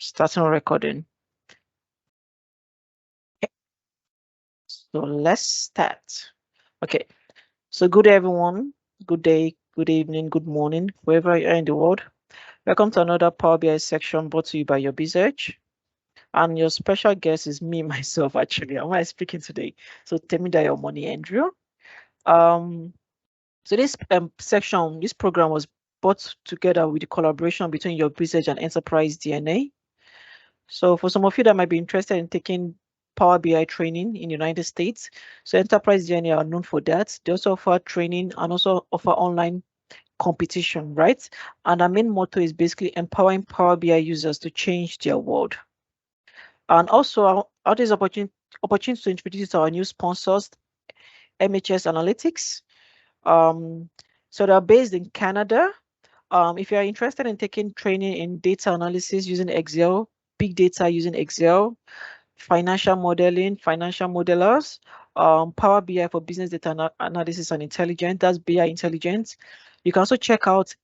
Starting recording. Okay. So let's start. Okay. So good day, everyone. Good day, good evening, good morning, wherever you are in the world. Welcome to another Power BI section brought to you by UrBizEdge. And your special guest is me, myself, actually. Am I speaking today? So Temidayo Omoniyi Andrew. So this section, this program was brought together with the collaboration between UrBizEdge and Enterprise DNA. So for some of you that might be interested in taking Power BI training in the United States, so Enterprise Journey are known for that. They also offer training and also offer online competition, right? And our main motto is basically empowering Power BI users to change their world. And also, out is opportunity to introduce you to our new sponsors, MHS Analytics. So they're based in Canada. If you are interested in taking training in data analysis using Excel, big data using Excel, financial modeling, financial modelers, Power BI for business data analysis and intelligence, that's BI intelligence. You can also check out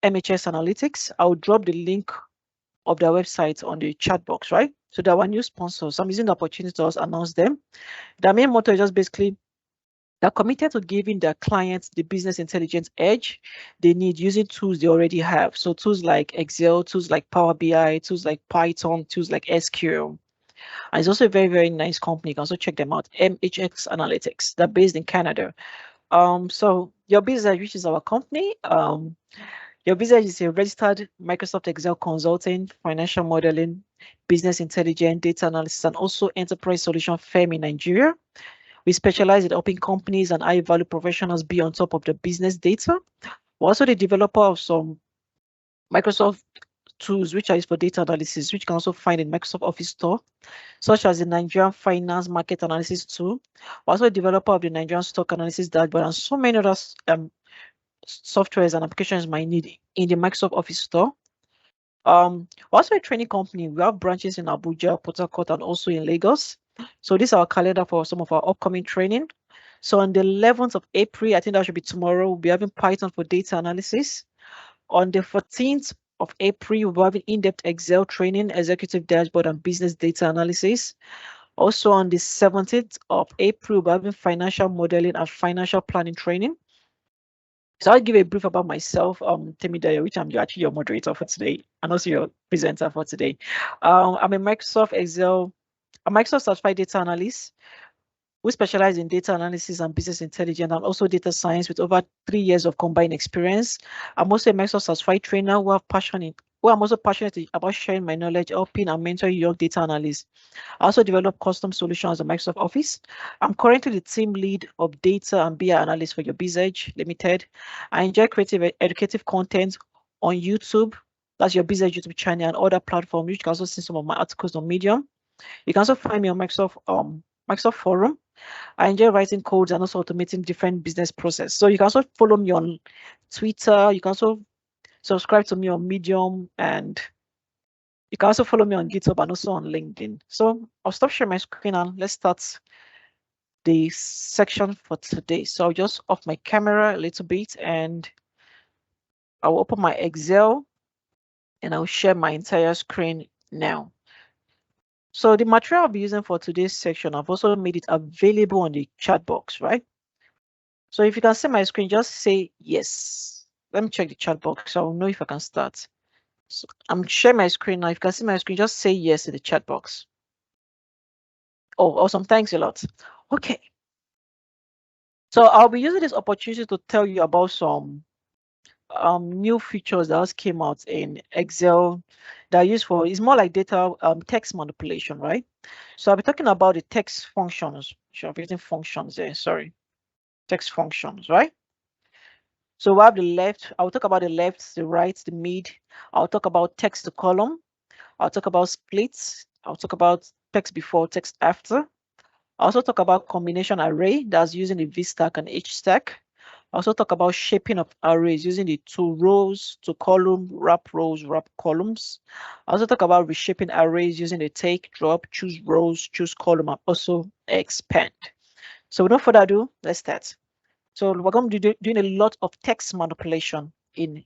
MHS Analytics. I'll drop the link of their website on the chat box, right? So they're our new sponsors. I'm using the opportunity to announce them. Their main motto is just basically they're committed to giving their clients the business intelligence edge they need using tools they already have. So tools like Excel, tools like Power BI, tools like Python, tools like SQL. And it's also a very, very nice company. You can also check them out, MHX Analytics. They're based in Canada. So UrBizEdge, which is our company, UrBizEdge is a registered Microsoft Excel consulting, financial modeling, business intelligence, data analysis, and also enterprise solution firm in Nigeria. We specialize in helping companies and high-value professionals be on top of the business data. We're also the developer of some Microsoft tools which are used for data analysis, which you can also find in Microsoft Office Store, such as the Nigerian Finance Market Analysis tool. We're also a developer of the Nigerian Stock Analysis dashboard and so many other softwares and applications you might need in the Microsoft Office Store. We're also a training company. We have branches in Abuja, Port Harcourt, and also in Lagos. So this is our calendar for some of our upcoming training. So on the 11th of April, I think that should be tomorrow, we'll be having Python for data analysis. On the 14th of April, we'll be having in-depth Excel training, executive dashboard, and business data analysis. Also on the 17th of April, we'll be having financial modeling and financial planning training. So I'll give a brief about myself, Temidayo, which I'm actually your moderator for today, and also your presenter for today. I'm a Microsoft certified data analyst. We specialize in data analysis and business intelligence and also data science with over 3 years of combined experience. I'm also a Microsoft certified trainer who I'm also passionate about sharing my knowledge, helping and mentoring young data analysts. I also develop custom solutions on Microsoft Office. I'm currently the team lead of data and BI analyst for UrBizEdge Limited. I enjoy creative educative content on YouTube. That's UrBizEdge YouTube channel and other platforms. You can also see some of my articles on Medium. You can also find me on Microsoft Forum. I enjoy writing codes and also automating different business process. So you can also follow me on Twitter. You can also subscribe to me on Medium, and you can also follow me on GitHub and also on LinkedIn. So I'll stop sharing my screen and let's start the section for today. So I'll just off my camera a little bit and I'll open my Excel and I'll share my entire screen now. So the material I'll be using for today's section, I've also made it available on the chat box, right? So if you can see my screen, just say yes. Let me check the chat box so I'll know if I can start. So I'm sharing my screen now. If you can see my screen, just say yes in the chat box. Oh, awesome. Thanks a lot. Okay. So I'll be using this opportunity to tell you about some new features that just came out in Excel that are used for, it's more like data text manipulation, right? So I'll be talking about the text functions. Sure, I'm using functions there, sorry. Text functions, right? So we have the left, I'll talk about the left, the right, the mid. I'll talk about text to column. I'll talk about splits. I'll talk about text before, text after. I'll also talk about combination array that's using the VStack and HStack. I also talk about shaping of arrays using the to rows, to column, wrap rows, wrap columns. I also talk about reshaping arrays using the take, drop, choose rows, choose column, and also expand. So without further ado, let's start. So we're going to be doing a lot of text manipulation in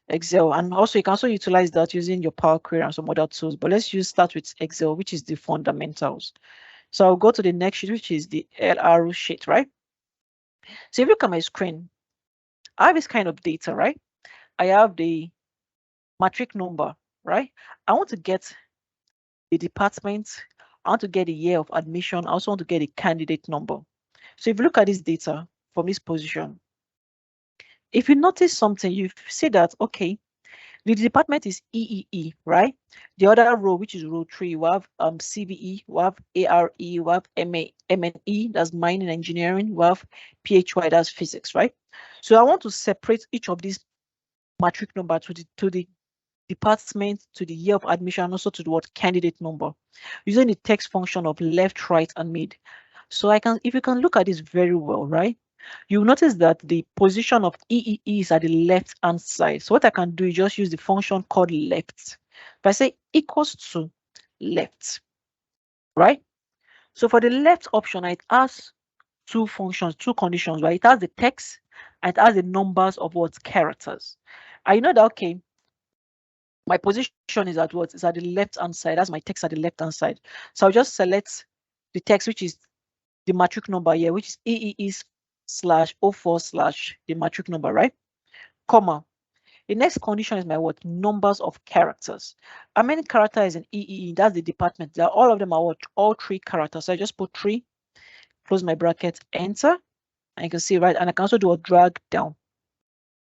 Excel, and also you can also utilize that using your Power Query and some other tools. But let's start with Excel, which is the fundamentals. So I'll go to the next sheet, which is the LR sheet, right? So if you look at my screen, I have this kind of data, right? I have the matric number, right? I want to get the department. I want to get the year of admission. I also want to get a candidate number. So if you look at this data from this position, if you notice something, you see that, okay, the department is EEE, right? The other row, which is row 3, we have CVE, we have ARE, we have MNE, that's mining engineering, we have PHY, that's physics, right? So I want to separate each of these matric number to the department, to the year of admission, and also to the word candidate number, using the text function of left, right, and mid. So if you can look at this very well, right? You'll notice that the position of EEE is at the left-hand side. So what I can do is just use the function called left. If I say equals to left, right? So for the left option, it has two functions, two conditions, right? It has the text and it has the numbers of what characters. I know that, okay, my position is at what? It's at the left-hand side. That's my text at the left-hand side. So I'll just select the text, which is the matric number here, which is EEE/04/ the matric number, right? Comma. The next condition is my what? Numbers of characters. How many characters in EEE? That's the department. All of them are what? All 3 characters. So I just put 3, close my bracket, enter. And you can see, right? And I can also do a drag down.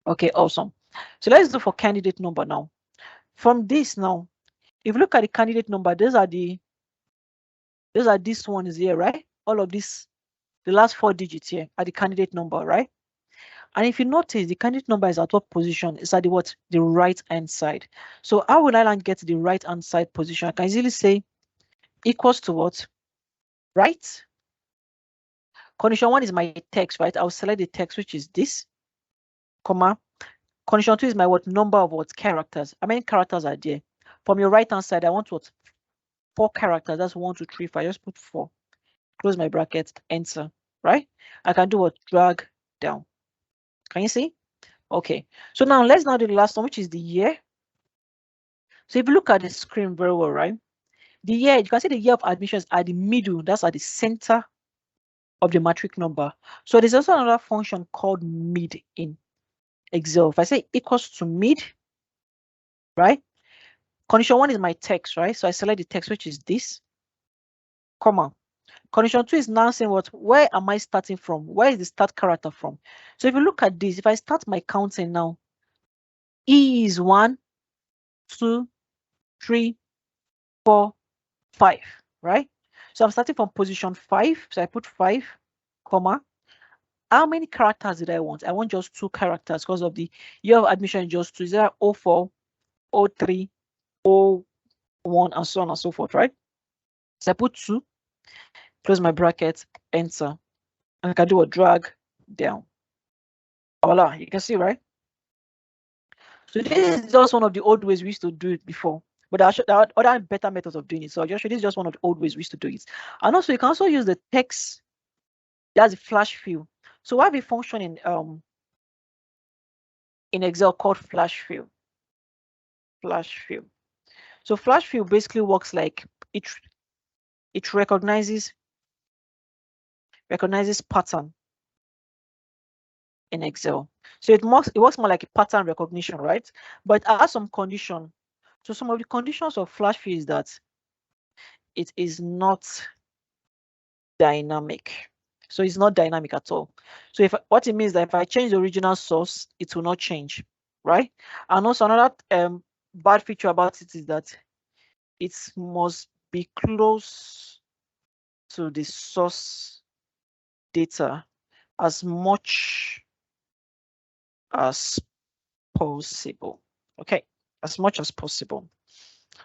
Okay, awesome. So let's do for candidate number now. From this now, if you look at the candidate number, these are these ones here, right? All of this, the last 4 digits here are the candidate number, right? And if you notice, the candidate number is at what position? It's at the what? The right-hand side. So how will I get the right-hand side position? I can easily say equals to what? Right? Condition 1 is my text, right? I'll select the text, which is this, comma. Condition 2 is my what? Number of what? Characters. How many characters are there? From your right-hand side, I want what? 4 characters. That's 1, 2, 3, 4. I just put 4. Close my bracket, enter, right? I can do a drag down. Can you see? Okay. So now let's now do the last one, which is the year. So if you look at the screen very well, right? The year, you can see the year of admissions at the middle. That's at the center of the matric number. So there's also another function called mid in Excel. If I say equals to mid, right? Condition 1 is my text, right? So I select the text, which is this, comma. Condition 2 is now saying what? Where am I starting from? Where is the start character from? So if you look at this, if I start my counting now, E is 1, 2, 3, 4, 5, right? So I'm starting from position 5. So I put 5, comma. How many characters did I want? I want just 2 characters because of the year of admission, just 2. Is there 04, 03, 01, and so on and so forth, right? So I put 2, close my bracket, enter. And I can do a drag down. Voila, you can see, right? So this is just one of the old ways we used to do it before. But there are other better methods of doing it. So this is just one of the old ways we used to do it. And also you can also use the text. That's a flash fill. So we have a function in Excel called flash fill. Flash fill. So flash fill basically works like it recognizes pattern in Excel. So it works more like a pattern recognition, right? But it has some condition. So some of the conditions of flash fill is that it is not dynamic. So it's not dynamic at all. So what it means that if I change the original source, it will not change, right? And also another bad feature about it is that it must be close to the source data as much as possible. Okay, as much as possible,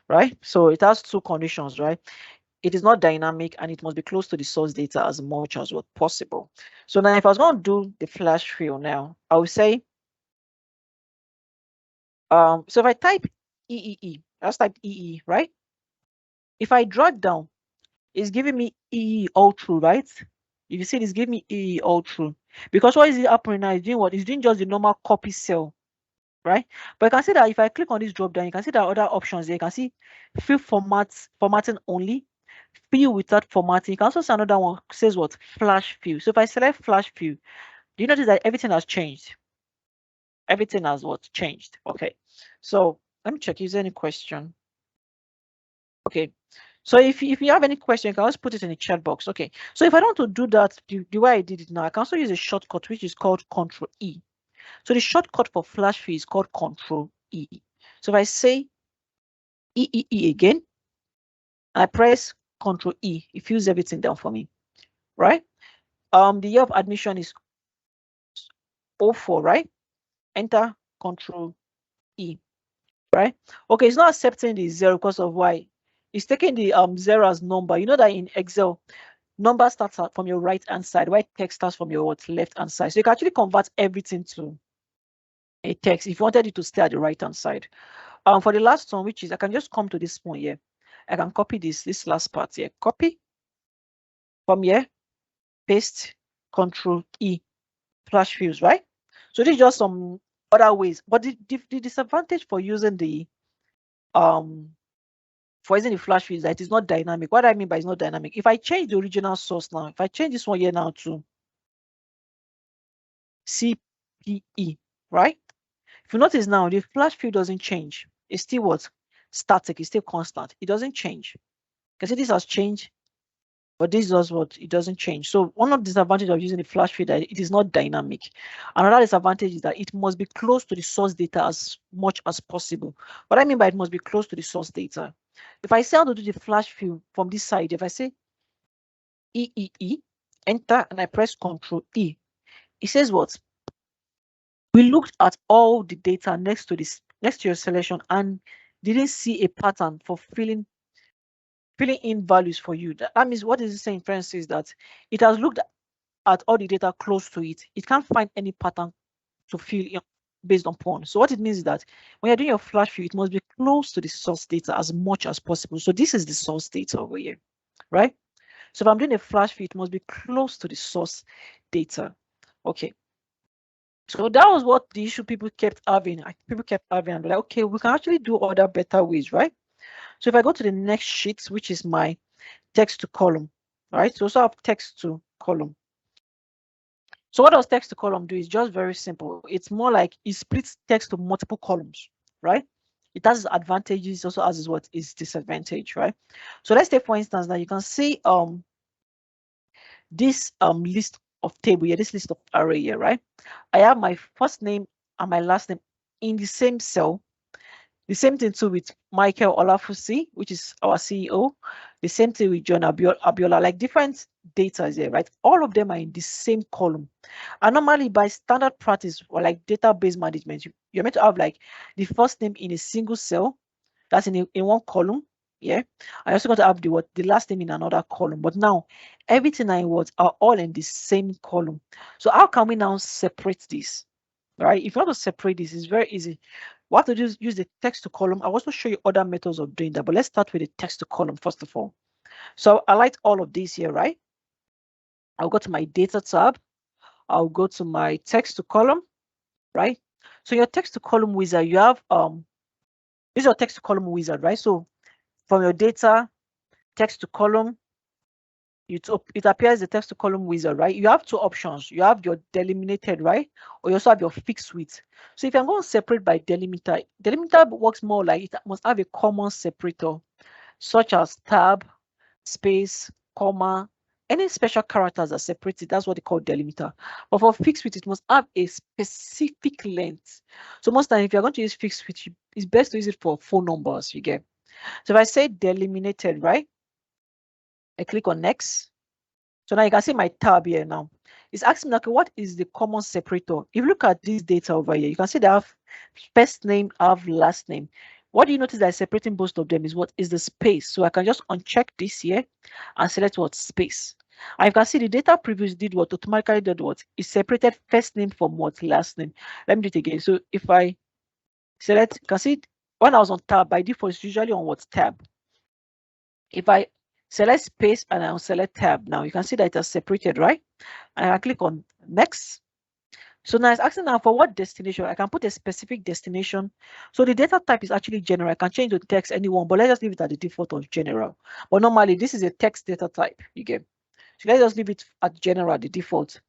right? So it has 2 conditions, right? It is not dynamic and it must be close to the source data as much as what possible. So now if I was going to do the flash fill now, I would say, so if I type EEE, let's type EE, right? If I drag down, it's giving me EE all through, right? If you see it's giving me EE all through. Because what is it happening now? It's doing what? It's doing just the normal copy cell right? But you can see that if I click on this drop down, you can see there are other options there. You can see fill formatting only, fill without formatting. You can also see another one says what? Flash fill. So if I select flash fill, do you notice that everything has changed? Everything has what? Changed. Okay. So let me check. Is there any question? Okay. So if you have any question, you can always put it in the chat box. Okay. So if I don't want to do that the way I did it now, I can also use a shortcut which is called Control E. So the shortcut for flash fill is called Control E. So if I say E again, I press Control E, it fills everything down for me, right? The year of admission is 04, right? Enter Control E, right? Okay, it's not accepting the 0 because of why? It's taking the 0 as number. You know that in Excel, number starts from your right hand side, while text starts from your left hand side. So you can actually convert everything to a text if you wanted it to stay at the right hand side. For the last one, which is I can just come to this point here. I can copy this last part here. Copy from here, paste, Control E, flash fills, right? So this is just some other ways. But the disadvantage for using the flash fill is that it is not dynamic. What I mean by it's not dynamic, if I change the original source now, if I change this one here now to CPE, right? If you notice now, the flash fill doesn't change. It's still what? Static, it's still constant. It doesn't change. You can see this has changed, but this does what? It doesn't change. So one of the disadvantages of using the flash fill that it is not dynamic. Another disadvantage is that it must be close to the source data as much as possible. What I mean by it must be close to the source data. If I say how to do the flash fill from this side, if I say EEE, enter, and I press Control E, it says what? We looked at all the data next to your selection and didn't see a pattern for filling in values for you. That means what is it saying, friends, is that it has looked at all the data close to it. It can't find any pattern to fill in based upon. So what it means is that when you're doing your flash fill, it must be close to the source data as much as possible. So this is the source data over here, right? So if I'm doing a flash fill, it must be close to the source data. Okay. So that was what the issue people kept having. People kept having, and like, okay, we can actually do other better ways, right? So if I go to the next sheet, which is my text to column, right? So also I have text to column. So what does text to column do? Is just very simple. It's more like it splits text to multiple columns, right? It has advantages, also has what is disadvantage, right? So let's take for instance that you can see this list of table here, this list of array here, right? I have my first name and my last name in the same cell. The same thing too with Michael Olafusi, which is our CEO. The same thing with John Abiola, like different data is there, right? All of them are in the same column. And normally by standard practice or like database management, you're meant to have like the first name in a single cell, that's in one column. Yeah. I also got to have the last name in another column. But now everything I want are all in the same column. So how can we now separate this? Right? If you want to separate this, it's very easy. What to do is use the text to column. I'll also show you other methods of doing that, but let's start with the text to column first of all. So I like all of these here, right? I'll go to my data tab. I'll go to my text to column, right? So your text to column wizard, you have this is your text to column wizard, right? So from your data text to column, it appears the text to column wizard, right? You have two options. You have your delimited, right? Or you also have your fixed width. So if I'm going to separate by delimiter works more like it must have a common separator, such as tab, space, comma, any special characters that separate it. That's what they call delimiter. But for fixed width, it must have a specific length. So most times, if you're going to use fixed width, it's best to use it for phone numbers, you get. So if I say delimited, right? I click on next. So now you can see my tab here now. It's asking me, okay, what is the common separator? If you look at this data over here, you can see they have first name, have last name. What do you notice that is separating both of them is what is the space. So I can just uncheck this here and select what space. And you can see the data previews did what automatically did what it separated first name from what last name. Let me do it again. So if I select, you can see when I was on tab, by default it's usually on what tab. If I select space and I'll select tab now, you can see that it has separated, right? And I click on next. So now it's asking now for what destination. I can put a specific destination. So the data type is actually general. I can change the text anyone, but let's just leave it at the default of general. But normally this is a text data type. You get. So let's just leave it at general, the default.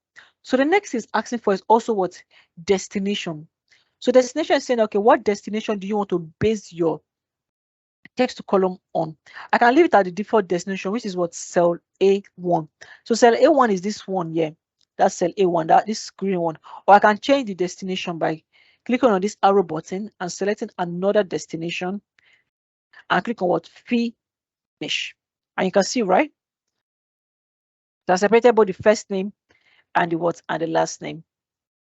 So the next is asking for is also what? Destination. So destination is saying, okay, what destination do you want to base your text to column on? I can leave it at the default destination, which is what? Cell A1. So cell A1 is this one here. That's cell A1, this green one. Or I can change the destination by clicking on this arrow button and selecting another destination and click on what? Finish. And you can see, right? So I separated both the first name and the what and the last name,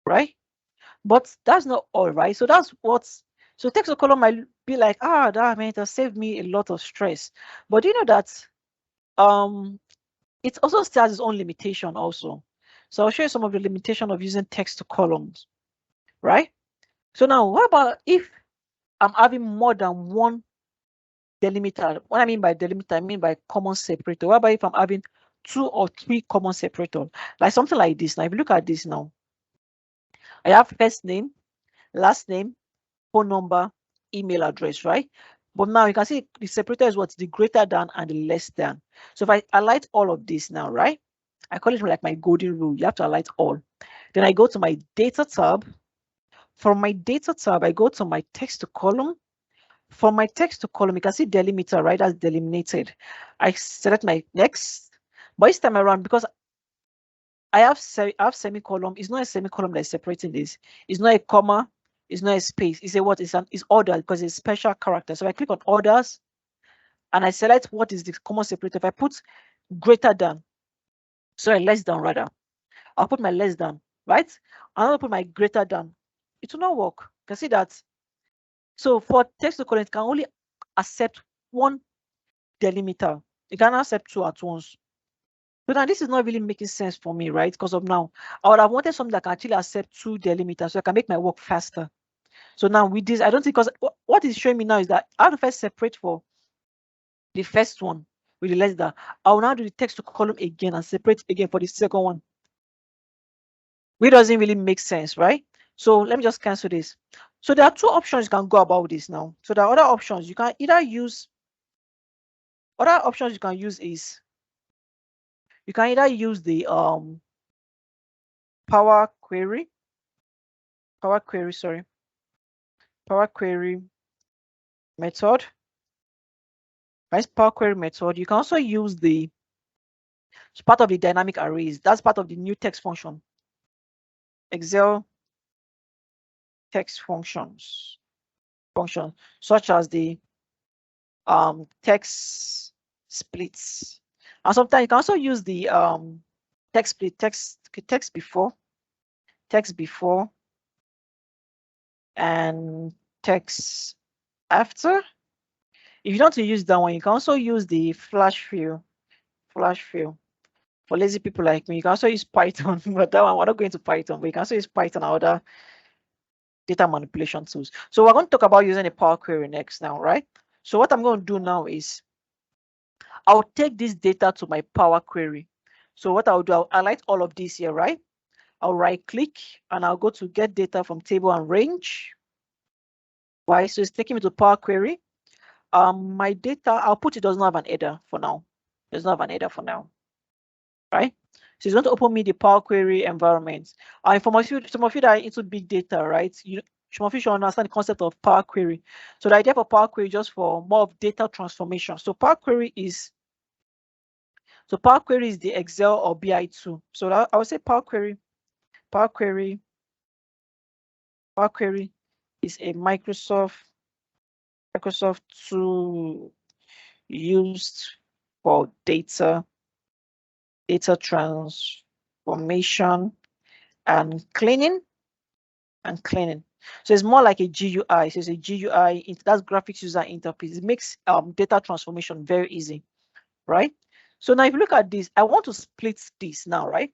right? But that's not all, right? So that's what's so text to column might be like, that meant it saved me a lot of stress. But you know that it also still has its own limitation also. So I'll show you some of the limitation of using text to columns, right? So now what about if I'm having more than one delimiter? What I mean by delimiter, I mean by common separator. What about if I'm having 2 or 3 common separator? Like something like this. Now, if you look at this now, I have first name, last name, phone number, email address, right? But now you can see the separator is what's the greater than and the less than. So if I highlight all of this now, right? I call it like my golden rule. You have to highlight all. Then I go to my data tab. From my data tab, I go to my text to column. From my text to column, you can see delimiter, right? That's delimited. I select my next. But this time around, because I have semicolon, it's not a semicolon that's separating this. It's not a comma, it's not a space. It's a what? It's order because it's special character. So I click on orders and I select what is the common separator. If I put greater than, sorry, less than rather, I'll put my less than, right? I'll put my greater than. It will not work. You can see that. So for text to column, it can only accept one delimiter. It cannot accept 2 at once. So now this is not really making sense for me, right? Because of now, I would have wanted something that can actually accept 2 delimiters so I can make my work faster. So now with this, I don't think, because what is showing me now is that I have to first separate for the first one with the less than. I will now do the text to column again and separate again for the second one. Which doesn't really make sense, right? So let me just cancel this. So there are 2 options you can go about this now. So there are other options. You can either use, other options you can use is, you can either use the Power Query method. Right, Power Query method. You can also use the, it's part of the dynamic arrays. That's part of the new text function. Excel text functions such as the text splits. And sometimes you can also use the text split, text before, and text after. If you don't want to use that one, you can also use the flash fill. For lazy people like me, you can also use Python, but that one, we're not going to Python, but you can also use Python and other data manipulation tools. So we're going to talk about using a Power Query next now, right? So what I'm going to do now is I'll take this data to my Power Query. So what I'll do, I'll highlight all of this here, right? I'll right click and I'll go to get data from table and range. Right, so it's taking me to Power Query. My data, I'll put it does not have an header for now. Does not have an header for now, right? So it's going to open me the Power Query environment. For some of you that are into big data, right? Some of you should understand the concept of Power Query. So the idea for Power Query is just for more of data transformation. So Power Query is the Excel or BI tool. So I would say Power Query is a Microsoft tool used for data transformation and cleaning. So it's more like a GUI. So it's a GUI, that's graphics user interface. It makes data transformation very easy, right? So now if you look at this, I want to split this now, right?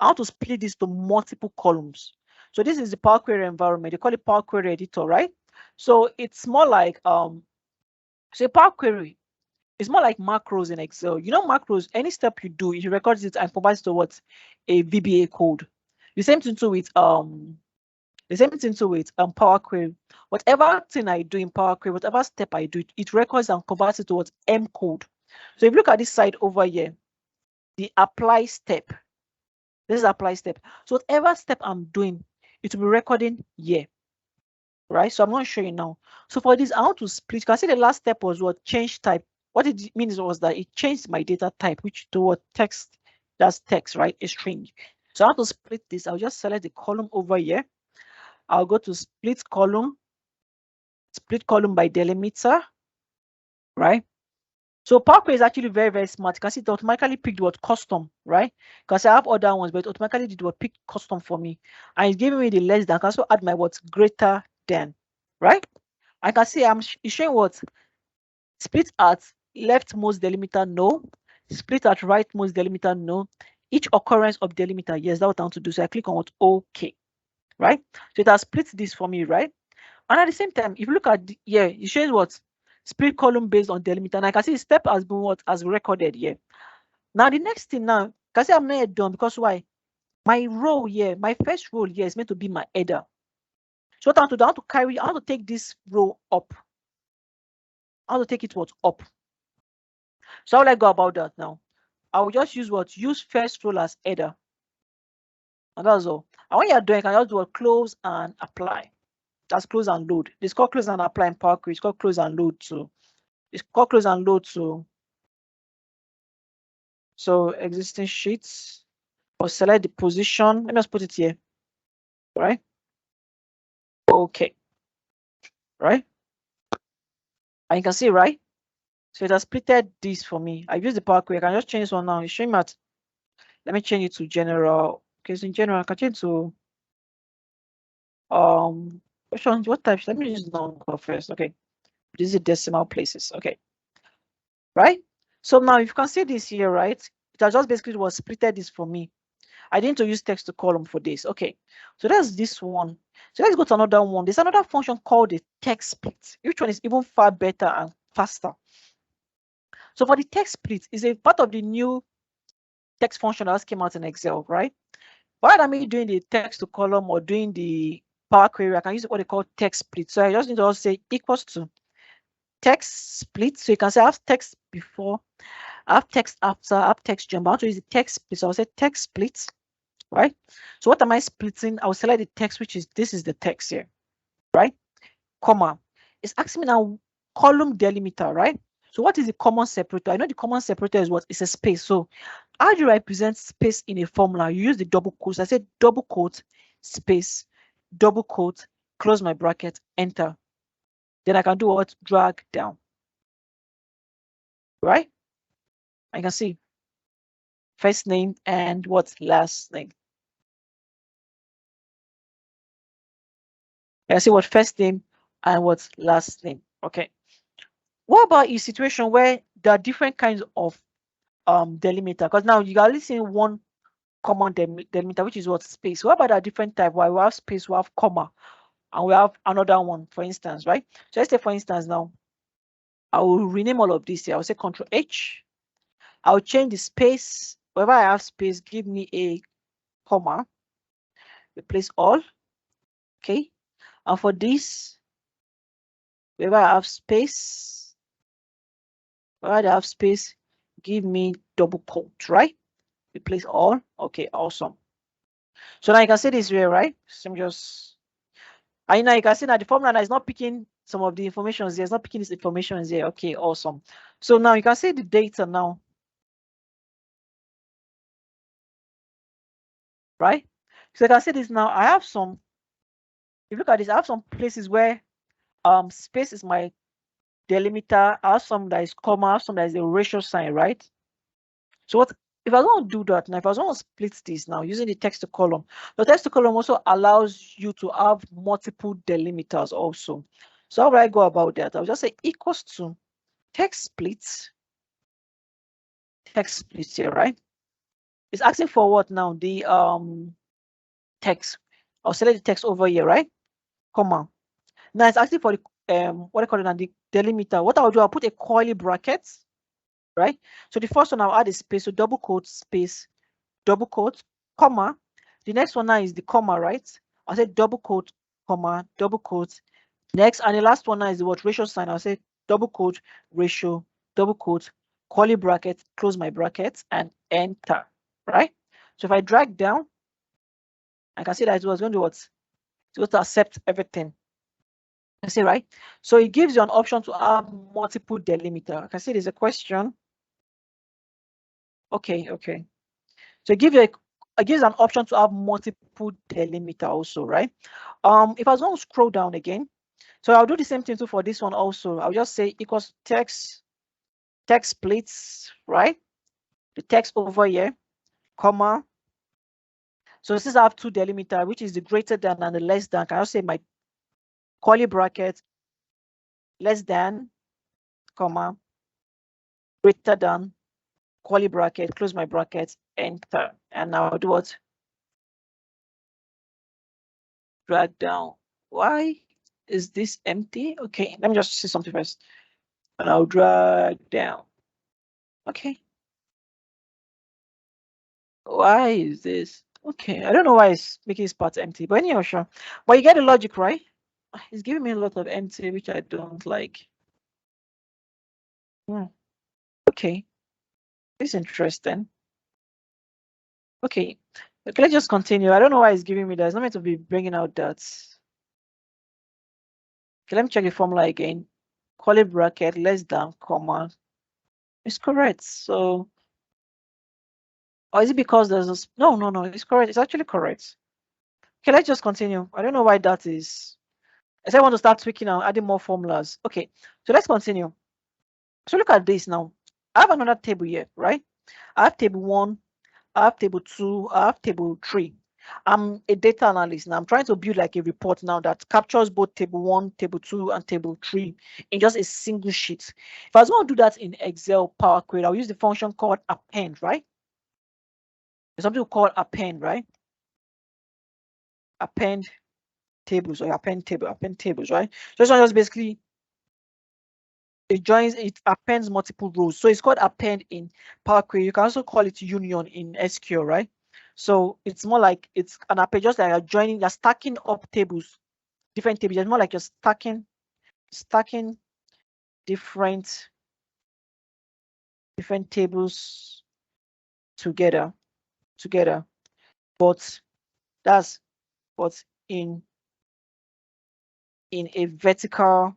I want to split this to multiple columns. So this is the Power Query environment. They call it Power Query editor, right? So it's more like so Power Query, it's more like macros in Excel. You know, macros, any step you do, it records it and provides to what? A VBA code. The same thing too with Power Query. Whatever thing I do in Power Query, whatever step I do, it records and converts it towards M code. So if you look at this side over here, the apply step. This is apply step. So whatever step I'm doing, it will be recording here. Right? So I'm going to show you now. So for this, I want to split. You can see the last step was what? Change type. What it means was that it changed my data type, which to what? Text. That's text, right? A string. So I want to split this. I'll just select the column over here. I'll go to split column by delimiter, right? So Power Query is actually very, very smart. You can see it automatically picked what custom, right? Because I have other ones, but it automatically did what pick custom for me. And it's giving me the less than. I can also add my what's greater than, right? I can see it's showing what split at leftmost delimiter, no. Split at rightmost delimiter, no. Each occurrence of delimiter, yes, that's what I want to do. So I click on what OK, right? So it has split this for me, right? And at the same time, if you look at here, it shows what split column based on delimiter. And I can see the step has been what has recorded here. Now the next thing now, can see I'm not yet done because why? My row here, my first row here is meant to be my header. So what I want to do, I want to take this row up. I want to take it what up. So how will I go about that now? I will just use what? Use first row as header. And that's all. And when you're doing, you can just do a close and apply. That's close and load. It's called close and apply in Power Query. It's called close and load too. It's called close and load too. So existing sheets, or select the position. Let me just put it here. Right? Okay. Right? And you can see, right? So it has splitted this for me. I use the Power Query. I can just change this one now. It's showing me at, let me change it to general. Okay, so in general, I can change to which one? What types? Let me use number first. Okay. This is decimal places. Okay. Right? So now if you can see this here, right? It has just basically was splitted this for me. I didn't use text to column for this. Okay. So that's this one. So let's go to another one. There's another function called the text split. Which one is even far better and faster? So for the text split, is a part of the new text function that just came out in Excel, right? Rather than me doing the text to column or doing the Power Query, I can use what they call text split. So I just need to also say equals to text split. So you can say I have text before, I have text after, I have text jump. I want to use the text split. So I'll say text split, right? So what am I splitting? I'll select the text, which is this is the text here, right? Comma. It's asking me now column delimiter, right? So what is the common separator? I know the common separator is what? It's a space. So how do you represent space in a formula? You use the double quotes. I said double quote, space, double quote, close my bracket, enter. Then I can do what? Drag down. Right? I can see first name and what's last name. I see what first name and what's last name. Okay. What about a situation where there are different kinds of delimiter? Because now you are only seeing one common delimiter, which is what? Space. What about a different type? Why we have space, we have comma, and we have another one, for instance, right? So let's say, for instance, now I will rename all of this here. I'll say Control H. I'll change the space. Wherever I have space, give me a comma. Replace all. Okay. And for this, wherever I have space, give me double quote, right? Replace all. Okay, awesome. So now you can see this way, right? So I'm just, I know you can see that the formula is not picking some of the information here. It's not picking this information here. Okay, awesome. So now you can see the data now, right? So you can see this now. I have some, if you look at this, I have some places where space is my delimiter. I have some that is comma, I have some that is a ratio sign, right? So what if I want to do that now? If I want to split this now using the text to column, the text to column also allows you to have multiple delimiters also. So how will I go about that? I'll just say equals to text split here, right? It's asking for what now? The text. I'll select the text over here, right? Comma. Now it's asking for the what I call it now, the delimiter. What I'll do, I'll put a curly bracket, right? So the first one I'll add a space, so double quote, space, double quote, comma. The next one now is the comma, right? I'll say double quote, comma, double quote. Next, and the last one now is the what ratio sign. I'll say double quote, ratio, double quote, curly bracket, close my brackets, and enter, right? So if I drag down, I can see that it was going to what? It's going to accept everything. I see, right? So it gives you an option to have multiple delimiter. I can see there's a question. Okay. So it gives an option to have multiple delimiter also, right? If I was going to scroll down again, so I'll do the same thing too for this one also. I'll just say equals text splits, right? The text over here, comma. So since I have two delimiter, which is the greater than and the less than, can I say my curly bracket less than, comma, greater than, curly bracket, close my bracket, enter. And now I'll do what? Drag down. Why is this empty? Okay, let me just see something first. And I'll drag down. Okay. Why is this? Okay, I don't know why it's making this part empty, but anyhow, sure. But you get the logic, right? It's giving me a lot of empty, which I don't like. Okay, it's interesting. Okay, let's just continue. I don't know why it's giving me that. It's not meant to be bringing out that. Okay, let me check the formula again. Curly bracket, less than, comma. It's correct. So, or is it because there's a... No, it's correct. It's actually correct. Okay, let's just continue. I don't know why that is. I said I want to start tweaking and adding more formulas. Okay, so let's continue. So look at this now. I have another table here, right? I have table 1, I have table 2, I have table 3. I'm a data analyst now. I'm trying to build like a report now that captures both table 1, table 2, and table 3 in just a single sheet. If I was going to do that in Excel Power Query, I'll use the function called append, right? There's something called append, right? Append tables or append tables, right? So this one just basically it appends multiple rows. So it's called append in Power Query. You can also call it union in SQL, right? So it's more like it's an append, just like you're stacking up tables, different tables. It's more like you're stacking different tables together. But in a vertical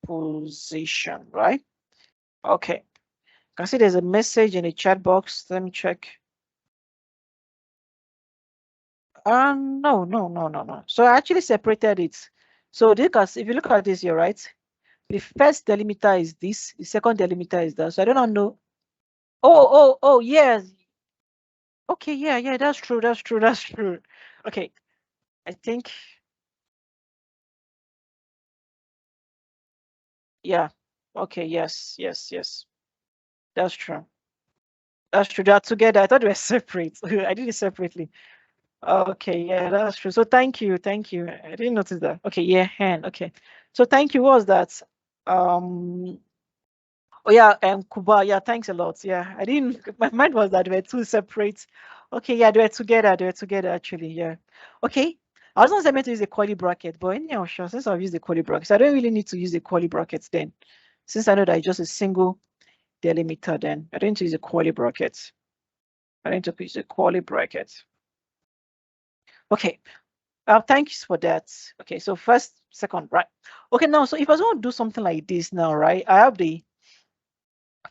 position, right? Okay. I can see there's a message in the chat box. Let me check. No. So I actually separated it. So if you look at this here, right? The first delimiter is this, the second delimiter is that. So I don't know. Oh, yes. Okay, yeah, that's true. Okay. I think, yeah. Okay, yes. That's true. They're together. I thought they were separate. I did it separately. Okay, yeah, that's true. So thank you. I didn't notice that. Okay, yeah, hand. Okay. So thank you. What was that? Oh yeah, Kuba. Yeah, thanks a lot. Yeah, I didn't. My mind was that they were two separate. Okay, yeah, they were together. Actually. Yeah. Okay. I was not meant to use a curly bracket, but anyhow, sure. Since I've used the curly brackets, I don't really need to use the curly brackets then. Since I know that it's just a single delimiter, then I don't need to use a curly bracket. I need to use a curly bracket. Okay. Thanks for that. Okay, so first, second, right? Okay, now, so if I was going to do something like this now, right? I have the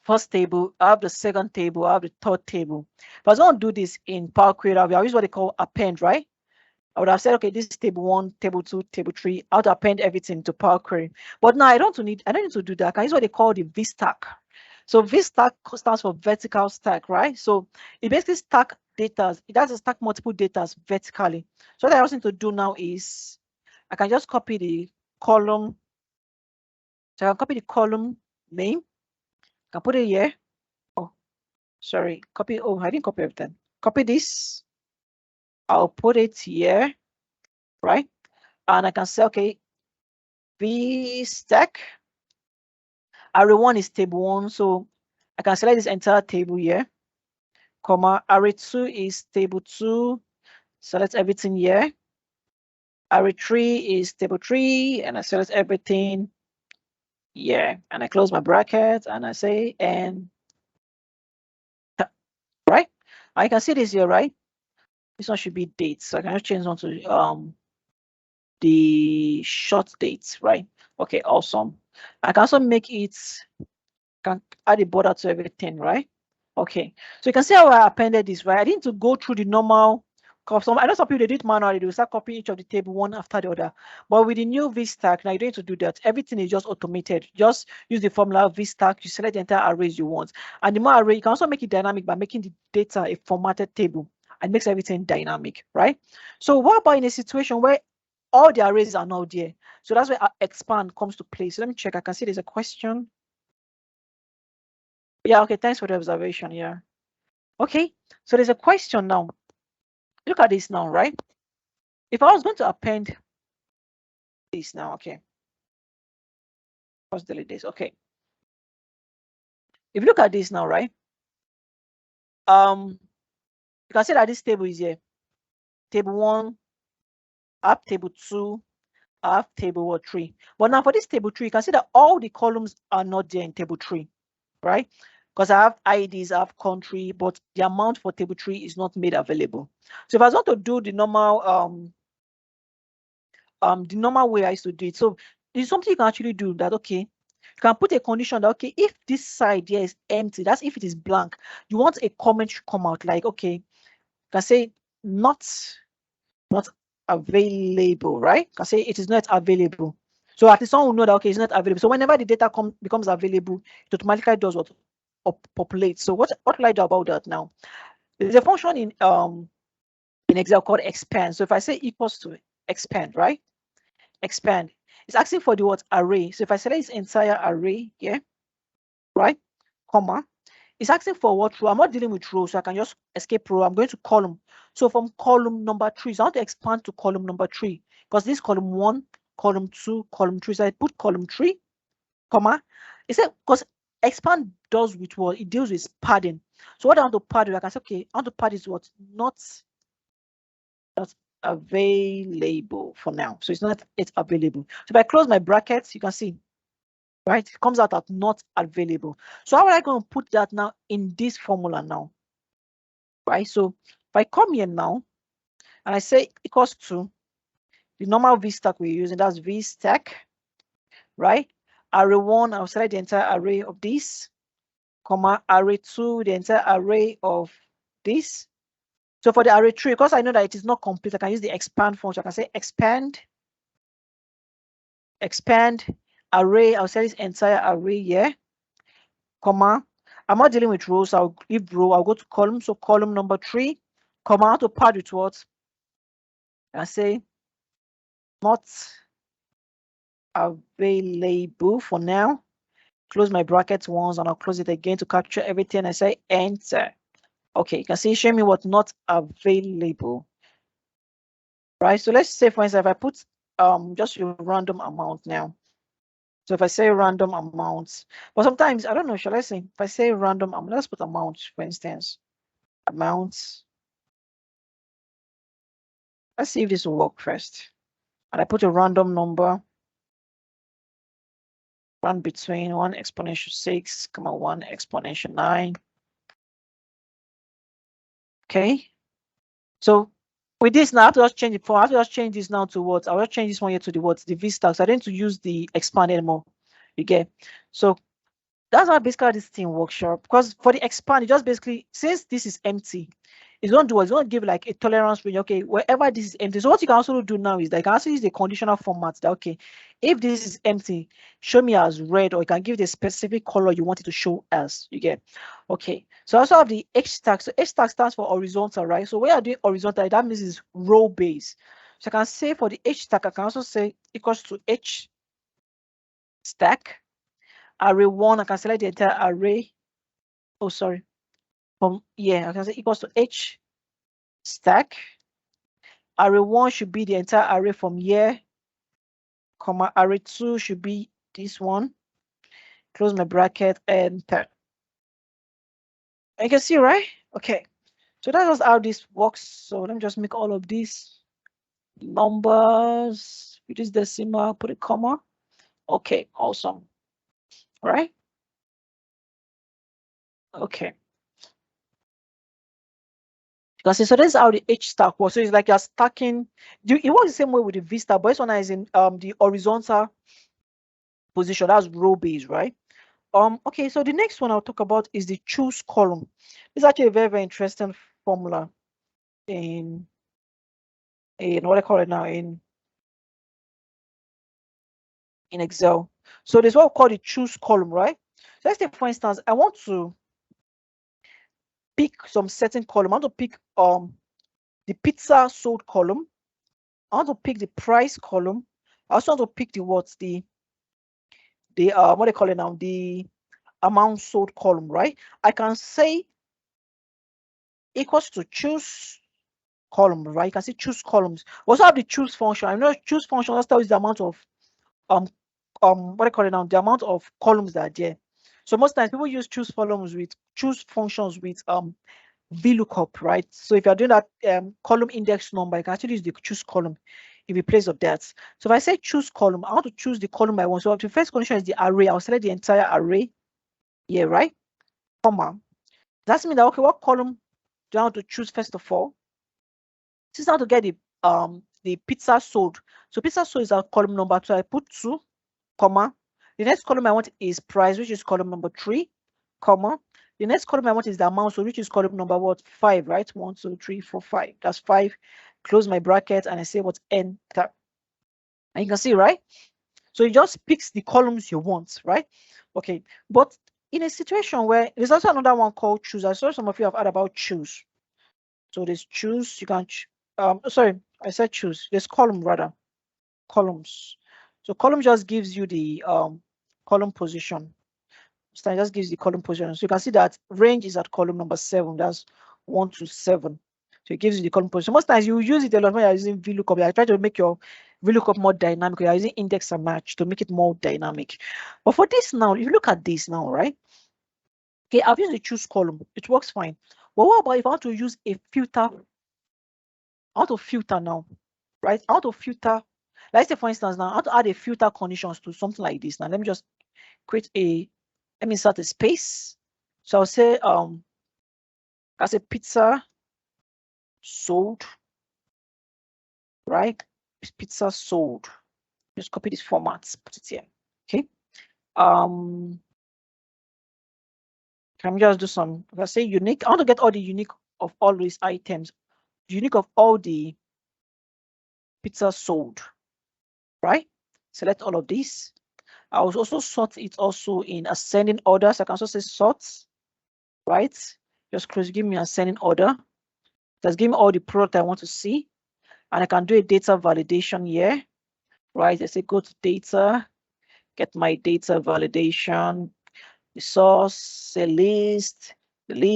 first table, I have the second table, I have the third table. If I was going to do this in Power Query, I'll use what they call append, right? I would have said, okay, this is table 1, table 2, table 3. I would append everything to Power Query. But now I don't need to do that. I can use what they call the VStack. So VStack stands for vertical stack, right? So it basically stack data. It does stack multiple data vertically. So what I also need to do now is I can just copy the column. So I can copy the column name. I can put it here. Oh, sorry. Copy. Oh, I didn't copy everything. Copy this. I'll put it here, right? And I can say, okay, VStack. Array 1 is table 1. So I can select this entire table here. comma, array 2 is table 2. Select everything here. Array 3 is table 3, and I select everything here. And I close my bracket and I say, and right? I can see this here, right? This one should be dates. So I can just change on to the short dates, right? Okay, awesome. I can also make it, can add a border to everything, right? Okay, so you can see how I appended this, right? I didn't need to go through the normal. I know some people, they do it manually, they will start copying each of the table one after the other. But with the new VStack, now you don't need to do that. Everything is just automated. Just use the formula VStack, you select the entire arrays you want. And the more array, you can also make it dynamic by making the data a formatted table, and makes everything dynamic, right? So what about in a situation where all the arrays are now there? So that's where expand comes to play. So let me check. I can see there's a question. Yeah, okay, thanks for the observation. Yeah. Okay, so there's a question now. Look at this now, right? If I was going to append this now, okay. Let's delete this. Okay. If you look at this now, right? You can see that this table is here. Table 1, I have table 2, I have table 3. But now for this table 3, you can see that all the columns are not there in table 3, right? Because I have IDs, I have country, but the amount for table 3 is not made available. So if I was going to do the normal way I used to do it, so it's something you can actually do that. Okay, you can put a condition that, okay, if this side here is empty, that's if it is blank, you want a comment to come out like, okay, you can say not available, right? You can say it is not available. So at least someone will know that, okay, it's not available. So whenever the data becomes available, it automatically does what? Populate. So what will I do about that now? There's a function in Excel called expand. So if I say equals to expand, right? Expand. It's asking for the word array. So if I select this entire array here, right, comma, it's asking for what row. I'm not dealing with row, so I can just escape row. I'm going to column. So from column number 3, so I want to expand to column number 3 because this column 1, column 2, column 3. So I put column 3, comma. It said because expand does with what? It deals with padding. So what I want to pad with, I can say, okay, I want to pad is what? Not available for now. So it's available. So if I close my brackets, you can see, right? It comes out as not available. So how am I going to put that now in this formula now? Right? So if I come here now and I say equals to the normal VStack we're using, that's VStack, right? Array 1, I'll select the entire array of this, comma, array 2, the entire array of this. So for the array 3, because I know that it is not complete, I can use the expand function. I can say expand array. I'll say this entire array here, comma. I'm not dealing with rows. I'll leave row. I'll go to column. So column number 3, comma, to pad with what? I say not available for now. Close my brackets once and I'll close it again to capture everything. I say enter. Okay, you can see show me what not available. Right. So let's say, for instance, if I put just a random amount now. So if I say random amounts, but sometimes I don't know, shall I say if I say random amount, let's put amount, for instance. Amounts. Let's see if this will work first. And I put a random number. Run between 1 exponential 6, 1 exponential 9. Okay. So with this now, I have to just change it for. I have to just change this now to what? I'll just change this one here to the what? The VStack. So I don't need to use the expand anymore. You get. So that's how basically this thing works, sharp. Because for the expand, it just basically, since this is empty, it's going to do, it's going to give like a tolerance range. Okay, wherever this is empty. So what you can also do now is that you can also use the conditional format that, okay, if this is empty, show me as red, or you can give the specific color you want it to show as. You get. Okay, so I also have the H stack. So H stack stands for horizontal, right? So when you're doing horizontal, that means it's row based. So I can say for the H stack, I can also say equals to H stack. Array 1, I can select the entire array. Oh, sorry. I can say equals to H stack. Array 1 should be the entire array from here, comma, array 2 should be this one. Close my bracket, enter. You can see, right? Okay, so that's just how this works. So let me just make all of these numbers, reduce decimal, put a comma. Okay, awesome. All right. Okay. You can see, so this is how the H stack works. So it's like you're stacking. It works the same way with the V stack, but this one is in the horizontal position. That's row based, right? Okay, so the next one I'll talk about is the choose column. It's actually a very, very interesting formula in what I call it now in Excel. So there's what we call the choose column, right? So let's say, for instance, I want to pick some certain column. I want to pick the pizza sold column. I want to pick the price column. I also want to pick the what the what they call it now, the amount sold column, right? I can say equals to choose column, right? You can see choose columns. We also have the choose function. I know choose function just tells the amount of what I call it now, the amount of columns that are there. So most times people use choose columns with choose functions with VLOOKUP, right? So if you're doing that column index number, you can actually use the choose column in place of that. So if I say choose column, I want to choose the column I want. So the first condition is the array. I'll select the entire array here, right? Comma. That's mean that okay, what column do I want to choose first of all? This is how to get the pizza sold. So pizza sold is our column number 2. I put 2, comma. The next column I want is price, which is column number 3, comma. The next column I want is the amount, so which is column number what? 5, right? 1, 2, 3, 4, 5. That's 5. Close my bracket and I say what? Enter. And you can see, right? So it just picks the columns you want, right? Okay. But in a situation where there's also another one called choose. I saw some of you have heard about choose. So there's choose, you can sorry, I said choose. There's column rather. Columns. So column just gives you the column position. So it just gives the column position. So you can see that range is at column number 7. That's 1 to 7. So it gives you the column position. Most times you use it a lot when you're using VLOOKUP. I try to make your VLOOKUP more dynamic. You're using index and match to make it more dynamic. But for this now, if you look at this now, right? Okay, I've used the choose column. It works fine. But what about if I want to use a filter? I want to filter now, right? I want to filter. Let's say, for instance, now I want to add a filter conditions to something like this. Now, let me just create let me insert a space. So I'll say, as a pizza sold, right? Pizza sold. Just copy this format, put it here. Okay. Can we just do some, let's say unique. I want to get all the unique of all these items, unique of all the pizza sold, right? Select all of these. I will also sort it also in ascending order. So I can also say sort, right? Just close, give me ascending order. Just give me all the product I want to see. And I can do a data validation here, right? I say go to data, get my data validation, the source, the list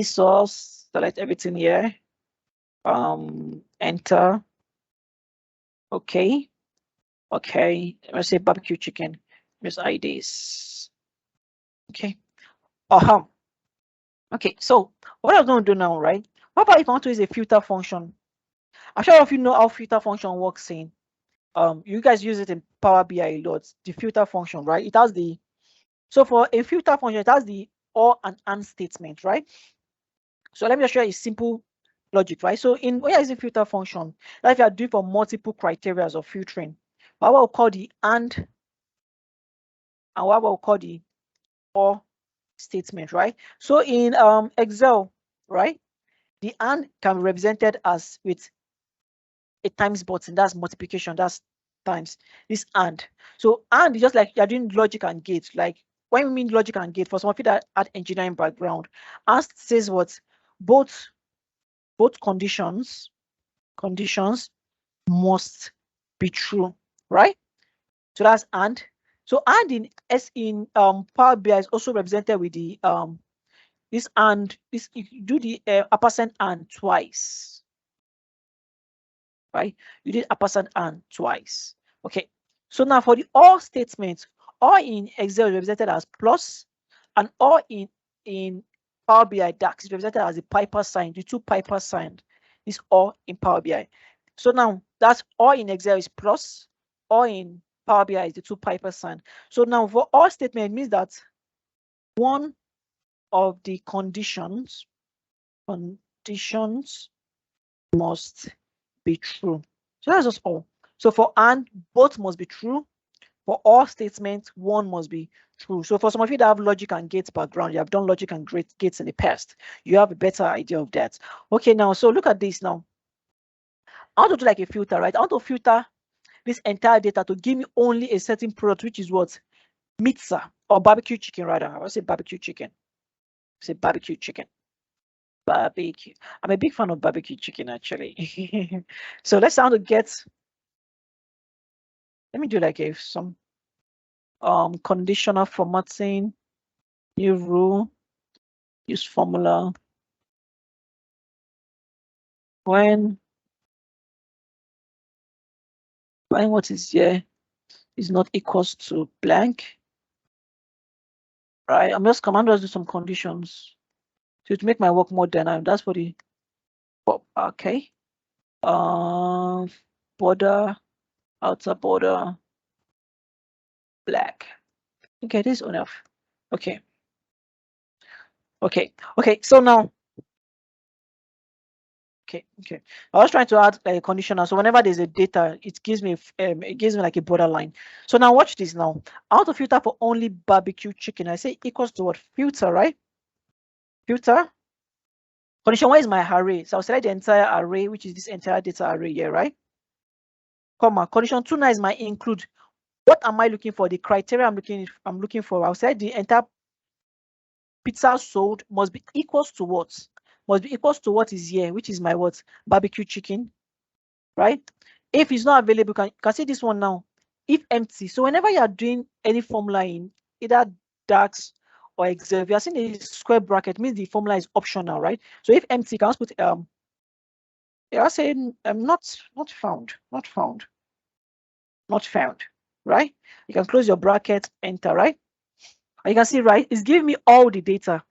source, select everything here. Enter. Okay. Okay. Let's say barbecue chicken. Here's IDs. Okay. Okay, so what I'm going to do now, right? What about if I want to use a filter function? I'm sure all of you know how filter function works in. You guys use it in Power BI a lot. The filter function, right? It has the, so for a filter function, it has the or and and statement, right? So let me just show you a simple logic, right? So in when you're using filter function, like if you are doing for multiple criteria of filtering, what we'll call the and what we'll call the or statement, right? So in Excel, right? The and can be represented as with a times button. That's multiplication. That's times. This and. So and is just like you're doing logic and gate. Like when we mean logic and gate, for some of you that had engineering background, and says what both conditions must be true, right? So that's and. So and in Power BI is also represented with the this and this, you do the ampersand and twice, right? You did ampersand and twice. Okay. So now for the or statement, or in Excel is represented as plus, and or in Power BI DAX is represented as the piper sign, the two piper sign is all in Power BI. So now that's all in Excel is plus, all in Power BI is the two piper sign. So now for all statement, it means that one of the conditions must be true. So that's just all. So for and, both must be true. For all statements, one must be true. So for some of you that have logic and gates background, you have done logic and gates in the past, you have a better idea of that. Okay, now, so look at this now. I want to do like a filter, right? I want to filter this entire data to give me only a certain product, which is what? Pizza or barbecue chicken, rather. I will say barbecue chicken. Say barbecue chicken. Barbecue. I'm a big fan of barbecue chicken, actually. So let's want to get, let me do like some conditional formatting, new rule, use formula. When what is here is not equals to blank, right? I'm just command us do some conditions to make my work more dynamic. That's for the okay. Border, outer border, black. Okay, this is enough. Okay. So now, okay. I was trying to add a conditional. So whenever there's a data, it gives me like a borderline. So now watch this now. I want to filter for only barbecue chicken. I say equals to what? Filter, right? Filter. Condition 1 is my array. So I'll select the entire array, which is this entire data array here, right? Comma. Condition 2 now is my include. What am I looking for? The criteria I'm looking for. I'll select the entire pizza sold must be equals to what? Must be equals to what is here, which is my what? Barbecue chicken, right? If it's not available, you can see this one now. If empty. So whenever you are doing any formula in either DAX or Excel, if you are seeing a square bracket, means the formula is optional, right? So if empty, you can also put you are saying not found, right? You can close your bracket, enter, right? And you can see, right, it's giving me all the data.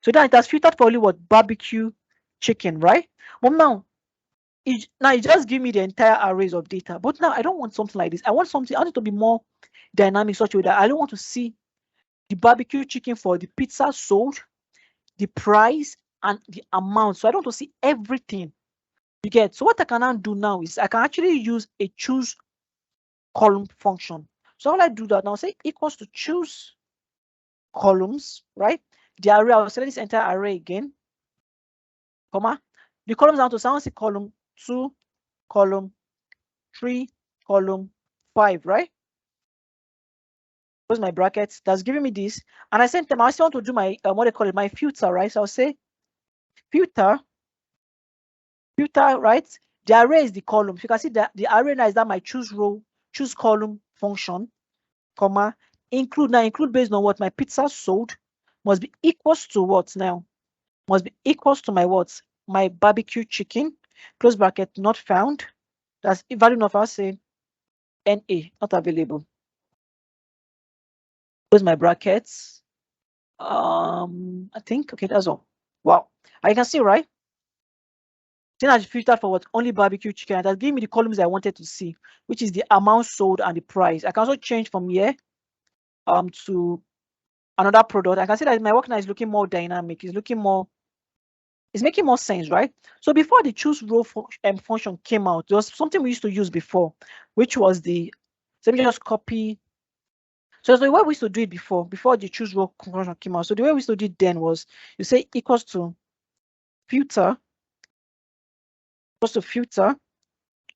So then it has filtered for only what? Barbecue chicken, right? But now it just give me the entire arrays of data. But now I don't want something like this. I want it to be more dynamic, such a way that I don't want to see the barbecue chicken for the pizza sold, the price, and the amount. So I don't want to see everything. You get? So what I can now do now is I can actually use a choose column function. So how I do that now? Say equals to choose columns, right? The array, I'll select this entire array again, comma. The columns I want to say, I want to see column 2, column 3, column 5, right? Close my brackets. That's giving me this. And I sent them, I still want to do my, what they call it, my filter, right? So I'll say filter, right? The array is the column. So you can see that the array now is that my choose row, choose column function, comma, include. Now include based on what? My pizza sold must be equals to what now? Must be equals to my what? My barbecue chicken, close bracket, not found. That's value of, I'll say NA, not available. Close my brackets. I think, okay, that's all. Wow. I can see, right? Then I filtered for what? Only barbecue chicken. That gave me the columns I wanted to see, which is the amount sold and the price. I can also change from here to another product. I can see that my work now is looking more dynamic. It's making more sense, right? So before the choose row function came out, there was something we used to use before, which was the, so let me just copy. So the way we used to do it before the choose row function came out. So the way we used to do it then was you say equals to filter,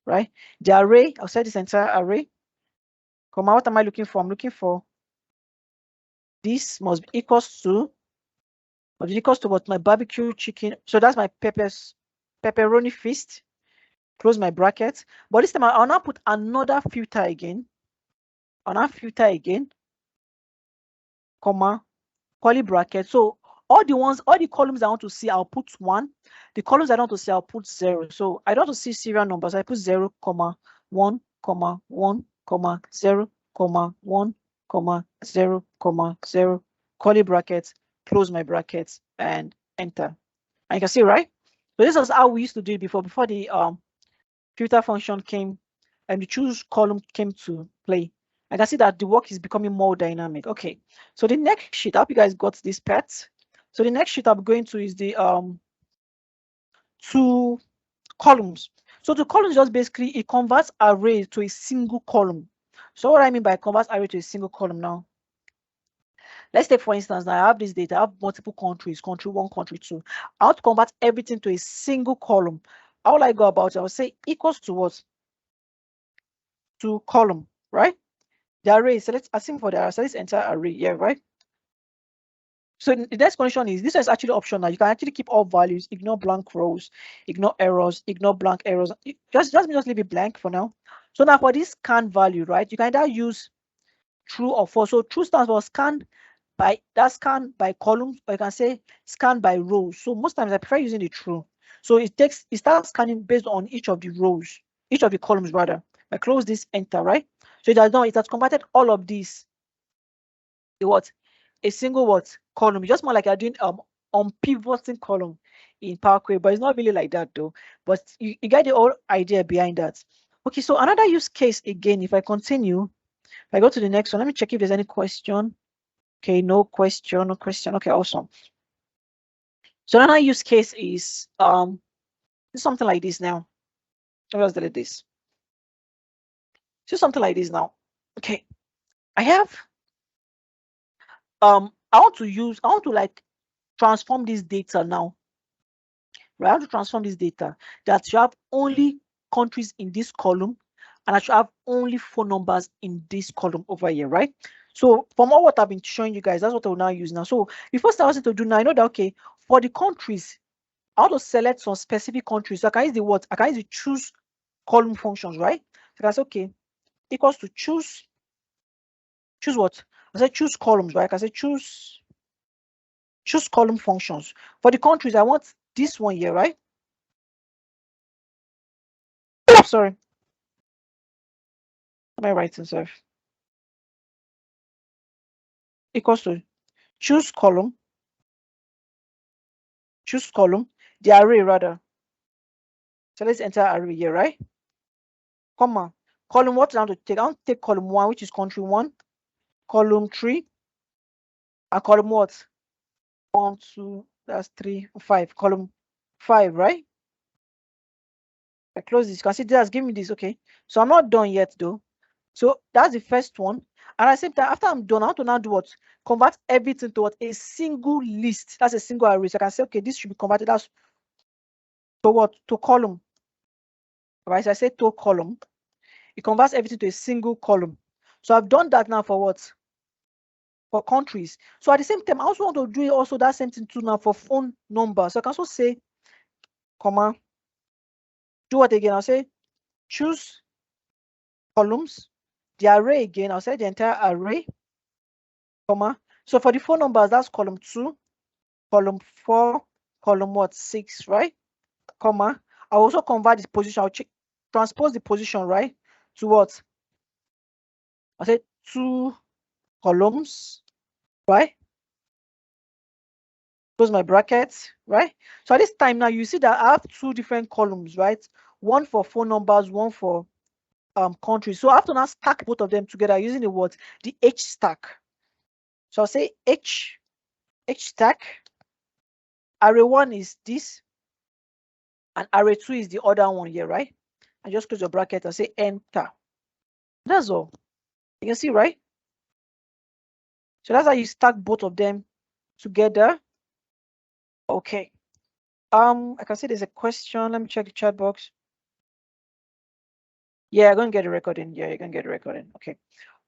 right? The array, I'll set this entire array. Comma, what am I looking for? I'm looking for this must be equals to what? My barbecue chicken. So that's my pepperoni feast. Close my bracket. But this time I'll now put another filter again. Comma, curly bracket. So all the columns I want to see, I'll put 1. The columns I don't want to see, I'll put 0. So I don't want to see serial numbers. I put 0, 1, 1, 0, 1, 0, 0, curly bracket, close my brackets, and enter. And you can see, right? So this is how we used to do it before the filter function came and the choose column came to play. I can see that the work is becoming more dynamic. Okay, so the next sheet, I hope you guys got this part. So the next sheet I'm going to is the two columns. So the columns just basically it converts array to a single column. So what I mean by converts array to a single column now. Let's take for instance, now I have this data, I have multiple countries, country 1, country 2. I want to convert everything to a single column. How will I go about it? I will say equals to what? To column, right? The array, so let's assume for the array, so let's enter array here, right? So the next condition is, this is actually optional. You can actually keep all values, ignore blank rows, ignore errors, ignore blank errors. Just leave it blank for now. So now for this scan value, right, you can either use true or false. So true stands for scan by columns, or you can say scan by rows. So most times I prefer using the true. So it starts scanning based on each of the rows, each of the columns rather. I close this, enter, right? So it has converted all of these. A single column. Just more like you're doing on pivoting column in Power Query, but it's not really like that though. But you get the whole idea behind that. Okay, so another use case again, if I continue, if I go to the next one, let me check if there's any question. Okay, no question. Okay, awesome. So another use case is something like this now. Let me just delete this. So something like this now. Okay, I have I want to like transform this data now. Right, I want to transform this data that you have only countries in this column and I should have only phone numbers in this column over here, right? So from all what I've been showing you guys, that's what I will now use now. So the first I want to do now, I know that okay, for the countries, I want to select some specific countries. So I can use the what? I can use the choose column functions, right? So I can say okay, equals to choose what? I say choose columns, right? I can say choose column functions. For the countries, I want this one here, right? Sorry. Am I writing, sir? Equals to choose column, the array rather. So let's enter array here, right? Comma. Column what I want to take? I want to take column 1, which is country 1, column 3, and column what? 1, 2, that's 3, 5, column 5, right? I close this. You can see that's giving me this. Okay. So I'm not done yet though. So that's the first one. And at the same time, after I'm done, I want to now do what? Convert everything to what? A single list. That's a single array. So I can say, okay, this should be converted as to what? To column. Right? So I say to column. It converts everything to a single column. So I've done that now for what? For countries. So at the same time, I also want to do also that same thing too now for phone number. So I can also say, comma, do what again? I'll say choose columns, the array again. I'll say the entire array, comma. So for the phone numbers, that's column 2, column 4, column what? 6, right? Comma. I'll also convert this position. I'll transpose the position, right? To what? I'll say 2 columns, right? Close my brackets, right? So at this time now, you see that I have 2 different columns, right? One for phone numbers, one for countries. So I have to now stack both of them together using the what? The H stack. So I'll say H stack. Array 1 is this, and array 2 is the other one here, right? And just close your bracket and say enter. That's all. You can see, right? So that's how you stack both of them together. Okay. I can see there's a question. Let me check the chat box. Yeah, I'm gonna get a recording. Yeah, you're gonna get a recording. Okay.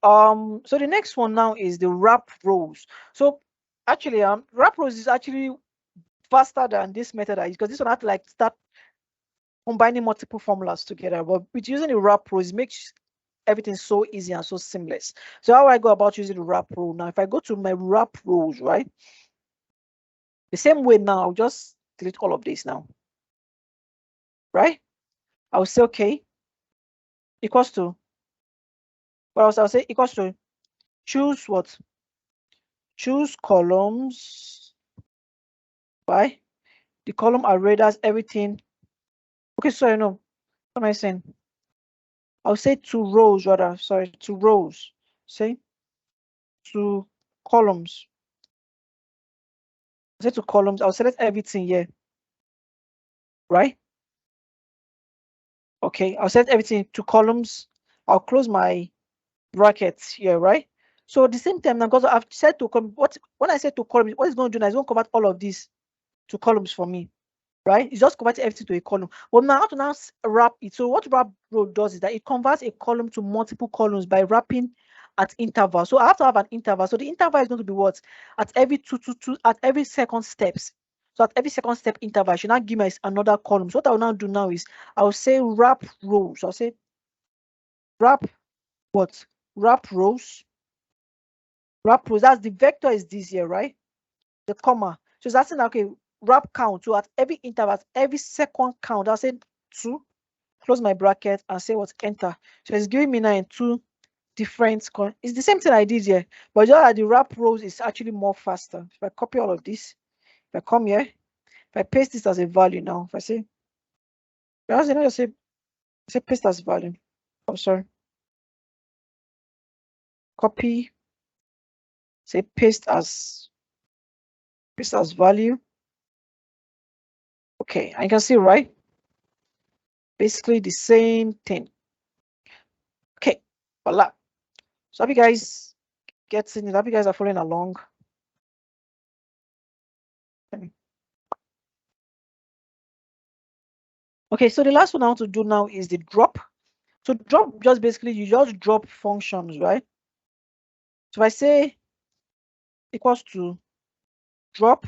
So the next one now is the wrap rows. So actually, wrap rows is actually faster than this method because this one I have to like start combining multiple formulas together. But with using the wrap rows, it makes everything so easy and so seamless. So how I go about using the wrap row now? If I go to my wrap rows, right? The same way now, I'll just delete all of this now, right? I'll say okay, equals to what else? I'll say equals to choose what? Choose columns, right? The column array, that's everything. Okay, sorry, no. What am I saying? I'll say 2 rows rather. Sorry, 2 rows. Say 2 columns. I'll say 2 columns. I'll select everything here. Right? Okay, I'll set everything to columns. I'll close my brackets here, right? So at the same time, because I've set to column, when I say to columns, what it's going to do now is going to convert all of these to columns for me, right? It's just converting everything to a column. But now I have to now wrap it. So what wrap row does is that it converts a column to multiple columns by wrapping at interval. So I have to have an interval. So the interval is going to be what? At every at every second steps. So at every second step interval, I should now give me another column. So what I will now do now is I'll say wrap rows. I'll say wrap what? Wrap rows. Wrap rows. That's the vector is this here, right? The comma. So it's asking, okay, wrap count. So at every interval, at every second count, I'll say 2, close my bracket and say what? Enter. So it's giving me now in 2 different. It's the same thing I did here, but just that the wrap rows is actually more faster. If I copy all of this, if I come here, if I paste this as a value now, if I say, just say paste as value. Oh, sorry. Copy, say paste as value. Okay, I can see, right? Basically the same thing. Okay, voila. So hope you guys getting it. Hope you guys are following along. Okay, so the last one I want to do now is the drop. So drop, just basically you just drop functions, right? So if I say equals to drop,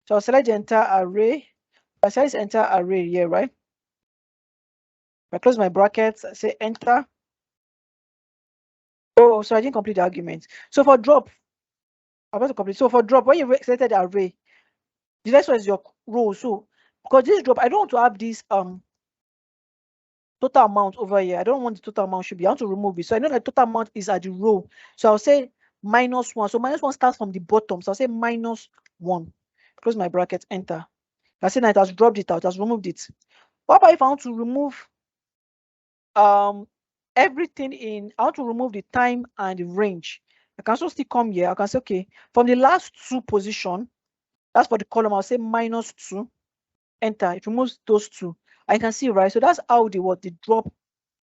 so I'll select the entire array. I select this entire array here, right? If I close my brackets, I say enter. Oh, so I didn't complete the argument. So for drop, I'm about to complete. So for drop, when you selected the array, the next one is your row. So because this drop, I don't want to have this total amount over here. I don't want the total amount should be. I want to remove it. So I know that total amount is at the row. So I'll say -1. So -1 starts from the bottom. So I'll say -1. Close my bracket, enter. I say now it has dropped it out, it has removed it. What about if I want to remove everything in, I want to remove the time and the range. I can also still come here. I can say, okay, from the last 2 position, that's for the column, I'll say -2, enter. It removes those 2. I can see, right? So that's how the drop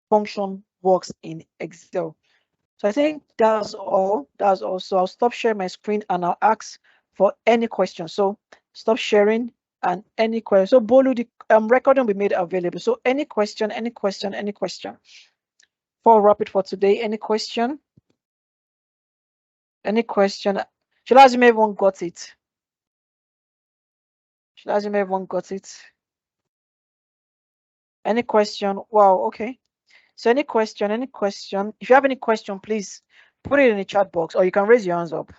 function works in Excel. So I think that's all. So I'll stop sharing my screen and I'll ask for any questions. So stop sharing and any question. So Bolu, the recording will be made available. So any question. For wrap it for today, any question? Any question? Should I assume everyone got it? Any question? Wow, okay. So any question? If you have any question, please put it in the chat box or you can raise your hands up.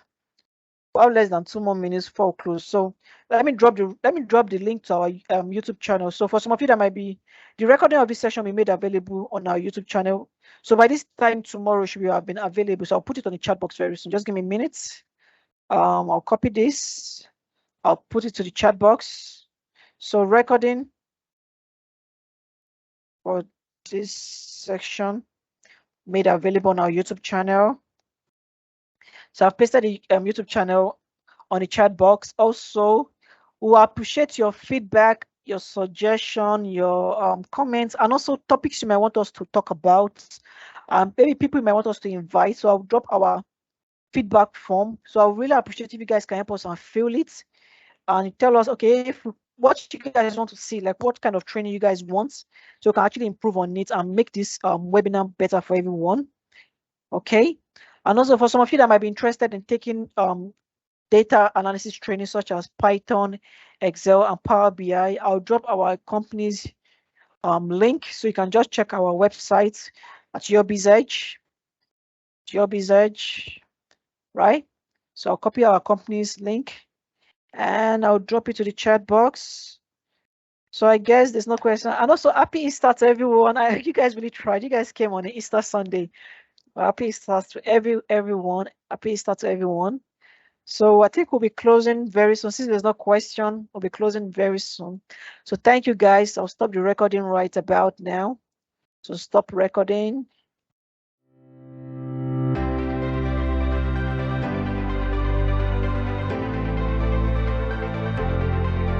We have less than 2 more minutes before we close. So let me drop the link to our YouTube channel. So for some of you that might be, the recording of this session will be made available on our YouTube channel. So by this time tomorrow should have been available. So I'll put it on the chat box very soon. Just give me a minute. I'll copy this. I'll put it to the chat box. So recording for this section made available on our YouTube channel. So I've pasted the YouTube channel on the chat box. Also, we appreciate your feedback, your suggestion, your comments, and also topics you might want us to talk about. Maybe people you might want us to invite. So I'll drop our feedback form. So I really appreciate if you guys can help us and fill it and tell us, okay, what you guys want to see, like what kind of training you guys want, so we can actually improve on it and make this webinar better for everyone. Okay. And also for some of you that might be interested in taking data analysis training such as Python, Excel, and Power BI, I'll drop our company's link, so you can just check our website at UrBizEdge, right? So I'll copy our company's link and I'll drop it to the chat box. So I guess there's no question. And also happy Easter to everyone. You guys really tried. You guys came on an Easter Sunday. Happy Easter to everyone. Happy Easter to everyone. So I think we'll be closing very soon. Since there's no question, we'll be closing very soon. So thank you guys. I'll stop the recording right about now. So stop recording.